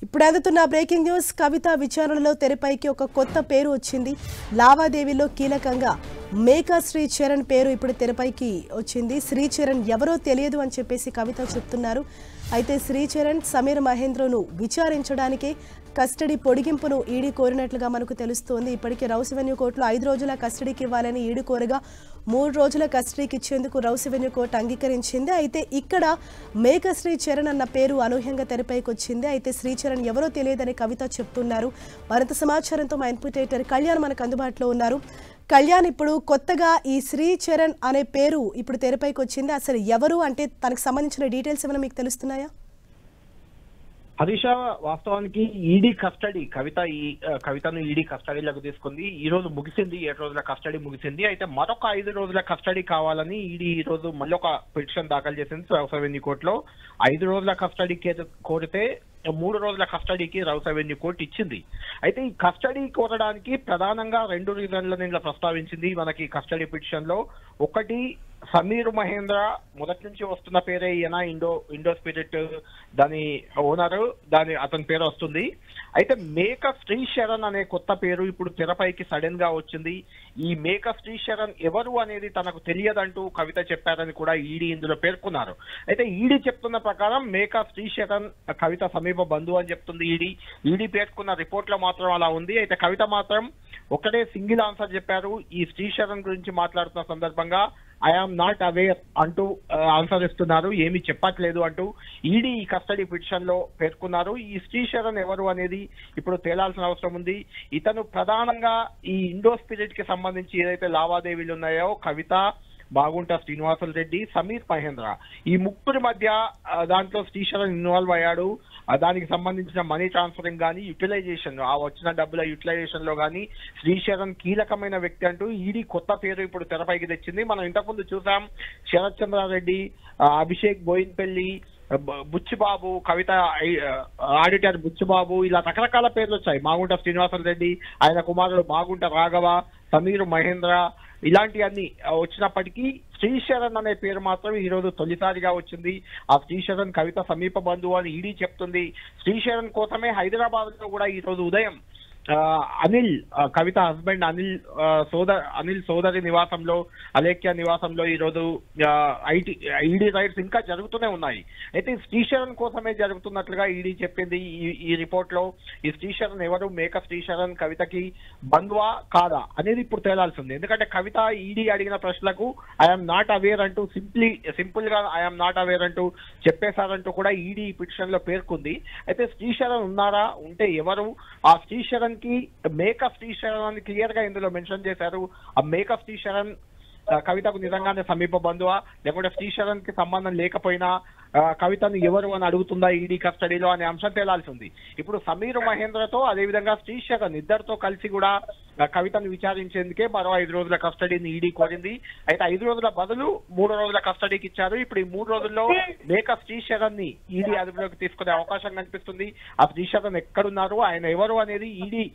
ఇప్పుడు అందుతున్న breaking news కవిత విచారణలో తెరపైకి ఒక కొత్త పేరు వచ్చింది. లావాదేవీలో కీలకంగా మేకా శ్రీచరణ్ పేరు ఇప్పుడు తెరపైకి వచ్చింది. శ్రీచరణ్ ఎవరో తెలియదు అని చెప్పేసి కవిత చెప్తున్నారు. అయితే శ్రీచరణ్ సమీర్ మహేంద్రను విచారించడానికి కస్టడీ పొడిగింపును ఈడీ కోరినట్లుగా మనకు తెలుస్తోంది. ఇప్పటికే రౌస్ అవెన్యూ కోర్టులో 5 రోజుల కస్టడీకి ఇవ్వాలని ఈడీ కోరగా 3 రోజుల కస్టడీకి ఇచ్చేందుకు రౌస్ అవెన్యూ కోర్టు అంగీకరించింది. అయితే ఇక్కడ మేక శ్రీచరణ్ అన్న పేరు అనూహ్యంగా తెరపైకి వచ్చింది. అయితే శ్రీచరణ్ ఎవరో తెలియదని కవిత చెప్తున్నారు. మరింత సమాచారంతో మా ఇన్పుటేటర్ కళ్యాణ్ మనకు అందుబాటులో ఉన్నారు. కళ్యాణ్, ఇప్పుడు కొత్తగా ఈ శ్రీచరణ్ అనే పేరు ఇప్పుడు తెరపైకి వచ్చింది. అసలు ఎవరు అంటే తనకు సంబంధించిన డీటెయిల్స్ ఏమైనా మీకు తెలుస్తున్నాయా? హరీష, వాస్తవానికి ఈడీ కస్టడీ కవితను ఈడీ కస్టడీలోకి తీసుకుంది. ఈ రోజు ముగిసింది, 7 రోజుల కస్టడీ ముగిసింది. అయితే మరొక 5 రోజుల కస్టడీ కావాలని ఈడీ ఈ రోజు మళ్ళీ ఒక పిటిషన్ దాఖలు చేసింది రౌస్ అవెన్యూ కోర్టులో. 5 రోజుల కస్టడీ కోరితే 3 రోజుల కస్టడీకి రౌస్ అవెన్యూ కోర్టు ఇచ్చింది. అయితే ఈ కస్టడీ కోరడానికి ప్రధానంగా 2 రీజన్లను ఇందులో ప్రస్తావించింది మనకి కస్టడీ పిటిషన్ లో. ఒకటి, సమీర్ మహేంద్ర మొదటి నుంచి వస్తున్న పేరే ఈయన, ఇండో స్పిరిట్ దాని ఓనరు, అతని పేరు వస్తుంది. అయితే మేక శ్రీచరణ్ అనే కొత్త పేరు ఇప్పుడు తెరపైకి సడన్ గా వచ్చింది. ఈ మేక శ్రీచరణ్ ఎవరు అనేది తనకు తెలియదంటూ కవిత చెప్పారని కూడా ఈడీ ఇందులో పేర్కొన్నారు. అయితే ఈడీ చెప్తున్న ప్రకారం మేక శ్రీచరణ్ కవిత సమీప బంధువు అని చెప్తుంది ఈడీ పేర్కొన్న రిపోర్ట్ లో మాత్రం అలా ఉంది. అయితే కవిత మాత్రం ఒకటే సింగిల్ ఆన్సర్ చెప్పారు. ఈ శ్రీచరణ్ గురించి మాట్లాడుతున్న సందర్భంగా ఐఆమ్ నాట్ అవేర్ అంటూ ఆన్సర్ ఇస్తున్నారు, ఏమీ చెప్పట్లేదు అంటూ ఈడీ ఈ కస్టడీ పిటిషన్ లో పేర్కొన్నారు. ఈ శ్రీచరణ్ ఎవరు అనేది ఇప్పుడు తేలాల్సిన అవసరం ఉంది. ఇతను ప్రధానంగా ఈ ఇండో స్పిరిట్ కి సంబంధించి ఏదైతే లావాదేవీలు ఉన్నాయో కవిత, బాగుంట శ్రీనివాసులు రెడ్డి, సమీర్ మహేంద్ర, ఈ ముగ్గురి మధ్య దాంట్లో శ్రీచరణ్ ఇన్వాల్వ్ అయ్యాడు. దానికి సంబంధించిన మనీ ట్రాన్స్ఫరింగ్ కానీ, యూటిలైజేషన్, ఆ వచ్చిన డబ్బుల యూటిలైజేషన్ లో కానీ శ్రీచరణ్ కీలకమైన వ్యక్తి అంటూ ఈడీ కొత్త పేరు ఇప్పుడు తెరపైకి తెచ్చింది. మనం ఇంతకుముందు చూసాం శరత్ చంద్రారెడ్డి, అభిషేక్ బోయిన్పల్లి, బుచ్చిబాబు, కవిత ఆడిటర్ బుచ్చిబాబు, ఇలా రకరకాల పేర్లు వచ్చాయి. మాగుంట శ్రీనివాసులు రెడ్డి, ఆయన కుమారుడు మాగుంట రాఘవ, సమీర్ మహేంద్ర, ఇలాంటివన్నీ వచ్చినప్పటికీ శ్రీచరణ్ అనే పేరు మాత్రం ఈ రోజు తొలిసారిగా వచ్చింది. ఆ శ్రీచరణ్ కవిత సమీప బంధువు అని ఈడీ చెప్తుంది. శ్రీచరణ్ కోసమే హైదరాబాద్ లో కూడా ఈ రోజు ఉదయం అనిల్, కవిత హస్బెండ్ అనిల్ సోదరి నివాసంలో, అలేఖ్య నివాసంలో ఈ రోజు ఈడీ రైడ్స్ ఇంకా జరుగుతూనే ఉన్నాయి. అయితే శ్రీచరణ్ కోసమే జరుగుతున్నట్లుగా ఈడీ చెప్పింది ఈ రిపోర్ట్ లో. ఈ శ్రీచరణ్ ఎవరు, మేక శ్రీచరణ్ కవితకి బంధువా కాదా అనేది ఇప్పుడు తేలాల్సింది. ఎందుకంటే కవిత ఈడీ అడిగిన ప్రశ్నలకు ఐఎమ్ నాట్ అవేర్ అంటూ సింపుల్ గా ఐఎమ్ నాట్ అవేర్ అంటూ చెప్పేశారంటూ కూడా ఈడీ పిటిషన్ లో పేర్కొంది. అయితే శ్రీచరణ్ ఉన్నారా, ఉంటే ఎవరు, ఆ శ్రీచరణ్ కి మేక శ్రీచరణ్ అని క్లియర్ గా ఇందులో మెన్షన్ చేశారు. ఆ మేక శ్రీచరణ్ కవితకు నిజంగానే సమీప బంధువా, లేకుంటే శ్రీచరణ్ కి సంబంధం లేకపోయినా కవితను ఎవరు అని అడుగుతుందా ఈడీ కస్టడీలో అనే అంశం తేలాల్సి ఉంది. ఇప్పుడు సమీర్ మహేంద్రతో అదేవిధంగా శ్రీచరణ్ ఇద్దరితో కలిసి కూడా కవితను విచారించేందుకే మరో 5 రోజుల కస్టడీని ఈడీ కోరింది. అయితే 5 రోజుల బదులు 3 రోజుల కస్టడీకి ఇచ్చారు. ఇప్పుడు ఈ 3 రోజుల్లో మేక శ్రీచరణ్ ని ఈడీ అదుపులోకి తీసుకునే అవకాశం కనిపిస్తుంది. ఆ శ్రీచరణ్ ఎక్కడున్నారు, ఆయన ఎవరు అనేది ఈడీ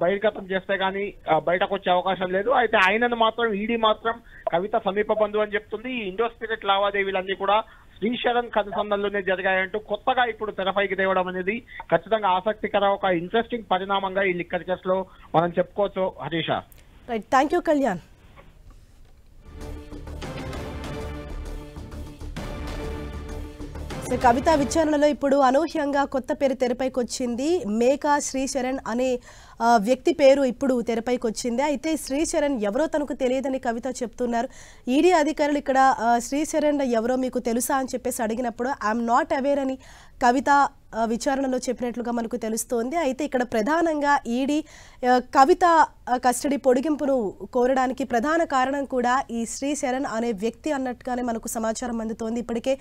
బహిర్గతం చేస్తే గానీ బయటకు వచ్చే అవకాశం లేదు. అయితే ఆయనను మాత్రం ఈడీ మాత్రం కవిత సమీప బంధువు అని చెప్తుంది. ఈ ఇండో స్పిరిట్ లావాదేవీలన్నీ కూడా శ్రీచరణ్ కనుసంధానంలోనే జరిగాయంటూ కొత్తగా ఇప్పుడు తెరపైకి తేవడం అనేది ఖచ్చితంగా ఆసక్తికర, ఒక ఇంట్రెస్టింగ్ పరిణామంగా ఈ లిక్కర్ కేసులో మనం చెప్పుకోవచ్చు. Harish, right, thank you Kalyan. Kavitha విచారణలో ఇప్పుడు అనూహ్యంగా కొత్త పేరు తెరపైకి వచ్చింది. మేకా శ్రీచరణ్ అనే వ్యక్తి పేరు ఇప్పుడు తెరపైకి వచ్చింది. అయితే శ్రీచరణ్ ఎవరో తనకు తెలియదని కవిత చెప్తున్నారు. ఈడీ అధికారులు ఇక్కడ శ్రీచరణ్ ఎవరో మీకు తెలుసా అని చెప్పేసి అడిగినప్పుడు ఐఎమ్ నాట్ అవేర్ అని కవిత విచారణలో చెప్పినట్లుగా మనకు తెలుస్తోంది. అయితే ఇక్కడ ప్రధానంగా ఈడీ కవిత కస్టడీ పొడిగింపును కోరడానికి ప్రధాన కారణం కూడా ఈ శ్రీచరణ్ అనే వ్యక్తి అన్నట్టుగానే మనకు సమాచారం అందుతోంది. ఇప్పటికే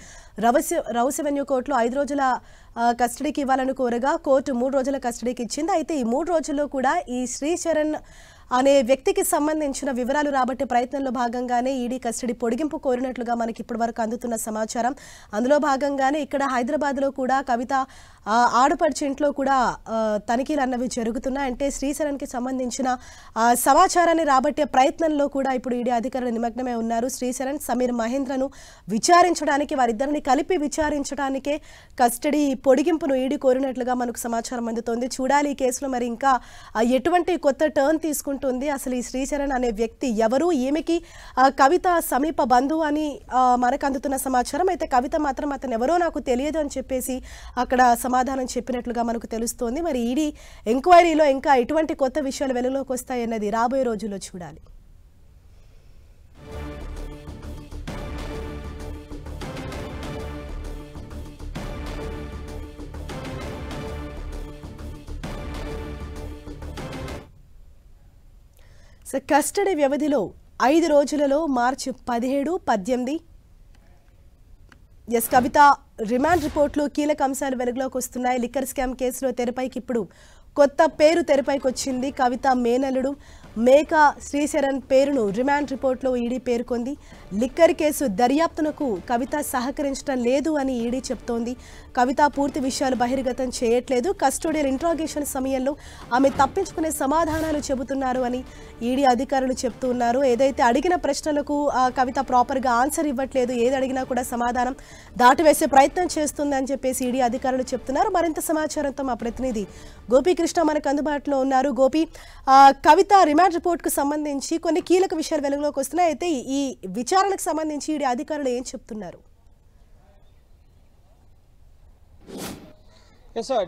రౌస్ అవెన్యూ కోర్టులో 5 రోజుల కస్టడీకి ఇవ్వాలని కోరగా కోర్టు 3 రోజుల కస్టడీకి ఇచ్చింది. అయితే ఈ 3 రోజుల్లో కూడా ఈ శ్రీచరణ్ అనే వ్యక్తికి సంబంధించిన వివరాలు రాబట్టే ప్రయత్నంలో భాగంగానే ఈడీ కస్టడీ పొడిగింపు కోరినట్లుగా మనకి ఇప్పటివరకు అందుతున్న సమాచారం. అందులో భాగంగానే ఇక్కడ హైదరాబాద్లో కూడా కవిత ఆడపడిచి ఇంట్లో కూడా తనిఖీలు అన్నవి జరుగుతున్నాయి. అంటే శ్రీశరణ్కి సంబంధించిన సమాచారాన్ని రాబట్టే ప్రయత్నంలో కూడా ఇప్పుడు ఈడీ అధికారులు నిమగ్నమై ఉన్నారు. శ్రీశరణ్, సమీర్ మహేంద్రను విచారించడానికి, వారిద్దరిని కలిపి విచారించడానికే కస్టడీ పొడిగింపును ఈడీ కోరినట్లుగా మనకు సమాచారం అందుతోంది. చూడాలి ఈ కేసులో మరి ఇంకా ఎటువంటి కొత్త టర్న్ తీసుకుంటుంది. అసలు ఈ శ్రీశరణ్ అనే వ్యక్తి ఎవరు, ఈమెకి కవిత సమీప బంధువు అని మనకు అందుతున్న సమాచారం. అయితే కవిత మాత్రం అతను ఎవరో నాకు తెలియదు అని చెప్పేసి అక్కడ సమాధానం చెప్పినట్లుగా మనకు తెలుస్తోంది. మరి ఈడీ ఎంక్వైరీలో ఇంకా ఎటువంటి కొత్త విషయాలు వెలుగులోకి వస్తాయన్నది రాబోయే రోజుల్లో చూడాలి. కస్టడీ వ్యవధిలో 5 రోజులలో మార్చి 17, 18 కవిత రిమాండ్ రిపోర్టులో కీలక అంశాలు వెలుగులోకి వస్తున్నాయి. లిక్కర్ స్కామ్ కేసులో తెరపైకి ఇప్పుడు కొత్త పేరు తెరపైకి వచ్చింది. కవిత మేనల్లుడు మేకా శ్రీశరణ్ పేరును రిమాండ్ రిపోర్టులో ఈడీ పేర్కొంది. లిక్కర్ కేసు దర్యాప్తునకు కవిత సహకరించడం లేదు అని ఈడీ చెప్తోంది. కవిత పూర్తి విషయాలు బహిర్గతం చేయట్లేదు, కస్టోడియల్ ఇంట్రాగేషన్ సమయంలో ఆమె తప్పించుకునే సమాధానాలు చెబుతున్నారు అని ఈడీ అధికారులు చెప్తున్నారు. ఏదైతే అడిగిన ప్రశ్నలకు కవిత ప్రాపర్గా ఆన్సర్ ఇవ్వట్లేదు, ఏది అడిగినా కూడా సమాధానం దాటివేసే ప్రయత్నం చేస్తుంది అని చెప్పేసి ఈడీ అధికారులు చెప్తున్నారు. మరింత సమాచారంతో మా ప్రతినిధి గోపీకృష్ణ మనకు అందుబాటులో ఉన్నారు. గోపి, కవిత రిమాండ్ రిపోర్ట్కు సంబంధించి కొన్ని కీలక విషయాలు వెలుగులోకి వస్తున్నాయి. అయితే ఈ విచారణకు సంబంధించి ఈడీ అధికారులు ఏం చెప్తున్నారు?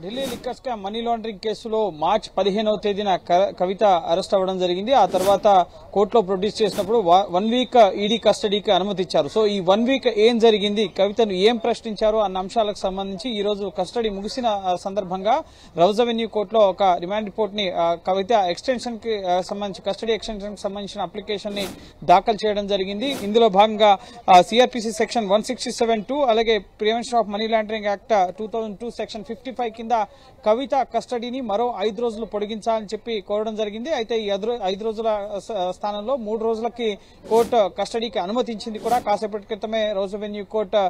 Delhi liquor scam money laundering కేసులో మార్చి 15వ తేదీన కవిత అరెస్ట్ అవ్వడం జరిగింది. ఆ తర్వాత కోర్టులో ప్రొడ్యూస్ చేసినప్పుడు 1 వీక్ ఈడీ కస్టడీకి అనుమతి ఇచ్చారు. సో ఈ 1 వీక్ ఏం జరిగింది, కవితను ఏం ప్రశ్నించారు అన్న అంశాలకు సంబంధించి ఈ రోజు కస్టడీ ముగిసిన సందర్భంగా రౌజ్ అవెన్యూ కోర్టులో ఒక రిమాండ్ రిపోర్ట్ ని కవిత ఎక్స్టెన్షన్ కి సంబంధించి కస్టడీ ఎక్స్టెన్షన్ కి సంబంధించిన అప్లికేషన్ ని దాఖలు చేయడం జరిగింది. ఇందులో భాగంగా సిఆర్పిసి సెక్షన్ 167(2) అలాగే prevention of money laundering act 2002 section 55 కింద కవిత కస్టడీని మరో 5 రోజులు పొడిగించాలని చెప్పి కోరడం జరిగింది. అయితే ఈ 5 రోజుల స్థానంలో 3 రోజులకి కోర్టు కస్టడీకి అనుమతించింది కూడా. కాసేపటి క్రితమే Rouse Avenue court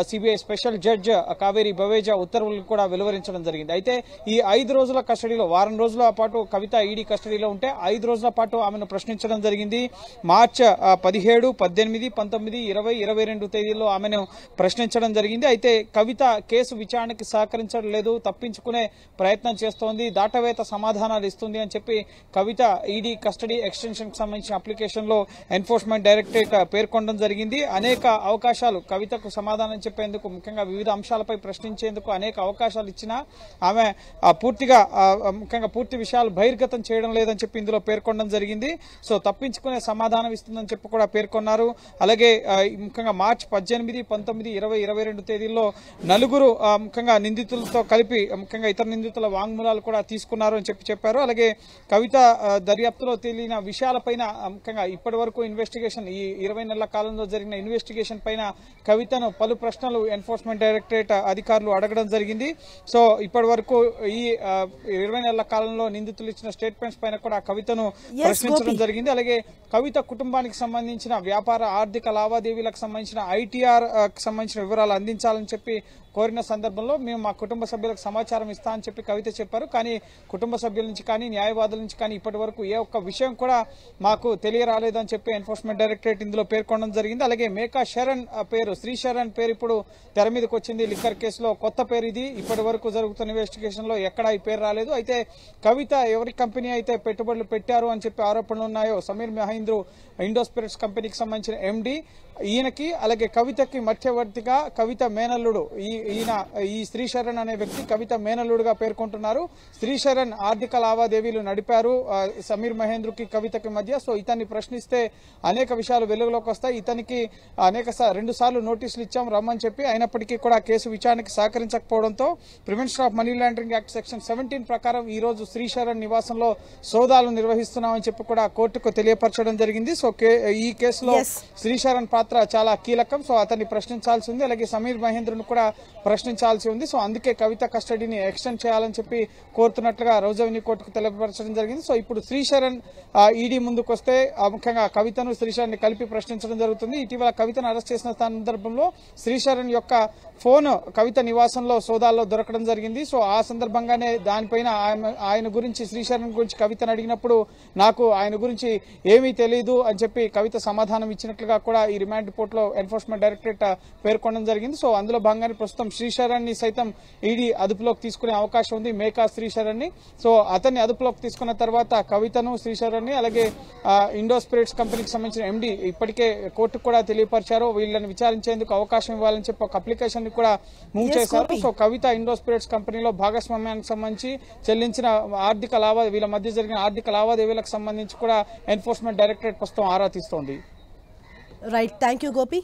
CBI special judge Kaveri Baweja ఉత్తర్వులు కూడా వెలువరించడం జరిగింది. అయితే ఈ 5 రోజుల కస్టడీలో వారం రోజుల పాటు కవిత ఈడీ కస్టడీలో ఉంటే 5 రోజుల పాటు ఆమెను ప్రశ్నించడం జరిగింది. మార్చి 17, 18, 19, 20, 22 తేదీల్లో ఆమెను ప్రశ్నించడం జరిగింది. అయితే కవిత కేసు విచారణకి సహకరించడం లేదు, తప్పించుకునే ప్రయత్నం చేస్తోంది, దాటవేత సమాధానాలు ఇస్తుంది అని చెప్పి కవిత ఈడీ కస్టడీ ఎక్స్టెన్షన్ కి సంబంధించిన అప్లికేషన్ లో ఎన్ఫోర్స్మెంట్ డైరెక్టరేట్ పేర్కొనడం జరిగింది. అనేక అవకాశాలు కవితకు సమాధానం చెప్పేందుకు, ముఖ్యంగా వివిధ అంశాలపై ప్రశ్నించేందుకు అనేక అవకాశాలు ఇచ్చినా ఆమె పూర్తిగా ముఖ్యంగా పూర్తి విషయాలు బహిర్గతం చేయడం లేదని చెప్పి ఇందులో పేర్కొనడం జరిగింది. సో తప్పించుకునే సమాధానం ఇస్తుందని చెప్పి కూడా పేర్కొన్నారు. అలాగే ముఖ్యంగా మార్చి 18, 19, 20, 22 తేదీల్లో 4 ముఖ్యంగా నిందితులతో కలిపి ముఖ్యంగా ఇతర నిందితుల వాంగ్మూలాలు కూడా తీసుకున్నారు అని చెప్పారు. అలాగే కవిత దర్యాప్తులో తేలిన విషయాలపైన, ముఖ్యంగా ఇప్పటి వరకు ఇన్వెస్టిగేషన్, ఈ 20 నెలల కాలంలో జరిగిన ఇన్వెస్టిగేషన్ పైన కవితను పలు ప్రశ్నలు ఎన్ఫోర్స్మెంట్ డైరెక్టరేట్ అధికారులు అడగడం జరిగింది. సో ఇప్పటి వరకు ఈ 20 నెలల కాలంలో నిందితులు ఇచ్చిన స్టేట్మెంట్స్ పైన కూడా కవితను ప్రశ్నించడం జరిగింది. అలాగే కవిత కుటుంబానికి సంబంధించిన వ్యాపార ఆర్థిక లావాదేవీలకు సంబంధించిన ITR సంబంధించిన వివరాలు అందించాలని చెప్పి కోరిన సందర్భంలో మేము మా కుటుంబ సభ్యులకు సమాచారం ఇస్తా అని చెప్పి కవిత చెప్పారు. కానీ కుటుంబ సభ్యుల నుంచి కానీ న్యాయవాదుల నుంచి కానీ ఇప్పటి వరకు ఏ ఒక్క విషయం కూడా మాకు తెలియరాలేదని చెప్పి ఎన్ఫోర్స్మెంట్ డైరెక్టరేట్ ఇందులో పేర్కొనడం జరిగింది. అలాగే మేకా శరణ్ పేరు, శ్రీశరణ్ పేరు ఇప్పుడు తెర మీదకి వచ్చింది. లిక్కర్ కేసులో కొత్త పేరు ఇది. ఇప్పటి వరకు జరుగుతున్న ఇన్వెస్టిగేషన్ లో ఎక్కడా ఈ పేరు రాలేదు. అయితే కవిత ఎవరి కంపెనీ అయితే పెట్టుబడులు పెట్టారు అని చెప్పి ఆరోపణలు ఉన్నాయో, సమీర్ మహేంద్రు ఇండో స్పిరిట్స్ కంపెనీకి సంబంధించిన MD, ఈయనకి అలాగే కవితకి మధ్యవర్తిగా కవిత మేనల్లుడు ఈ శ్రీశరణ్ అనే వ్యక్తి కవిత మేనల్లుడుగా పేర్కొంటున్నారు. శ్రీశరణ్ ఆర్థిక లావాదేవీలు నడిపారు సమీర్ మహేంద్రుకి కవితకి మధ్య. సో ఇతన్ని ప్రశ్నిస్తే అనేక విషయాలు వెలుగులోకి వస్తాయి. ఇతనికి 2 సార్లు నోటీసులు ఇచ్చాం రమ్మని చెప్పి, అయినప్పటికీ కూడా కేసు విచారణకి సహకరించకపోవడంతో prevention of money laundering act section 17 ప్రకారం ఈ రోజు శ్రీశరణ్ నివాసంలో సోదాలు నిర్వహిస్తున్నామని చెప్పి కూడా కోర్టుకు తెలియపరచడం జరిగింది. సో ఈ కేసులో శ్రీశరణ్ పాత్ర పాత్ర చాలా కీలకం. సో అతన్ని ప్రశ్నించాల్సి ఉంది, అలాగే సమీర్ మహేంద్రను కూడా ప్రశ్నించాల్సి ఉంది. సో అందుకే కవిత కస్టడీని ఎక్స్టెండ్ చేయాలని చెప్పి కోరుతున్నట్లుగా రౌజ్ అవెన్యూ కోర్టుకు తెలియపరచడం జరిగింది. సో ఇప్పుడు శ్రీశరణ్ ఈడీ ముందుకు వస్తే ముఖ్యంగా కవితను శ్రీశరణ్ ని కలిపి ప్రశ్నించడం జరుగుతుంది. ఇటీవల కవితను అరెస్ట్ చేసిన సందర్భంలో శ్రీశరణ్ యొక్క ఫోన్ కవిత నివాసంలో సోదాల్లో దొరకడం జరిగింది. సో ఆ సందర్భంగానే దానిపైన ఆయన గురించి శ్రీశరణ్ గురించి కవితను అడిగినప్పుడు నాకు ఆయన గురించి ఏమీ తెలియదు అని చెప్పి కవిత సమాధానం ఇచ్చినట్లుగా కూడా ఈ రిమాండ్ రిపోర్ట్ లో ఎన్ఫోర్స్మెంట్ డైరెక్టరేట్ పేర్కొనడం జరిగింది. సో అందులో భాగంగానే ప్రస్తుతం శ్రీశరణ్ ని సైతం ఈడీ అదుపులోకి తీసుకునే అవకాశం ఉంది, మేకా శ్రీశరణ్ ని. సో అతన్ని అదుపులోకి తీసుకున్న తర్వాత కవితను, శ్రీశరణ్ ని, అలాగే ఇండో స్పిరిట్స్ కంపెనీకి సంబంధించిన ఎండీ ఇప్పటికే కోర్టుకు కూడా తెలియపరిచారు. వీళ్ళని విచారించేందుకు అవకాశం ఇవ్వాలని చెప్పి ఒక అప్లికేషన్ ని కూడా మూవ్ చేశారు. సో కవిత ఇండో స్పిరిట్స్ కంపెనీలో భాగస్వామ్యానికి సంబంధించి చెల్లించిన వీళ్ళ మధ్య జరిగిన ఆర్థిక లావాదేవీలకు సంబంధించి కూడా ఎన్ఫోర్స్మెంట్ డైరెక్టరేట్ ప్రస్తుతం ఆరా తీస్తోంది. Right, thank you Gopi.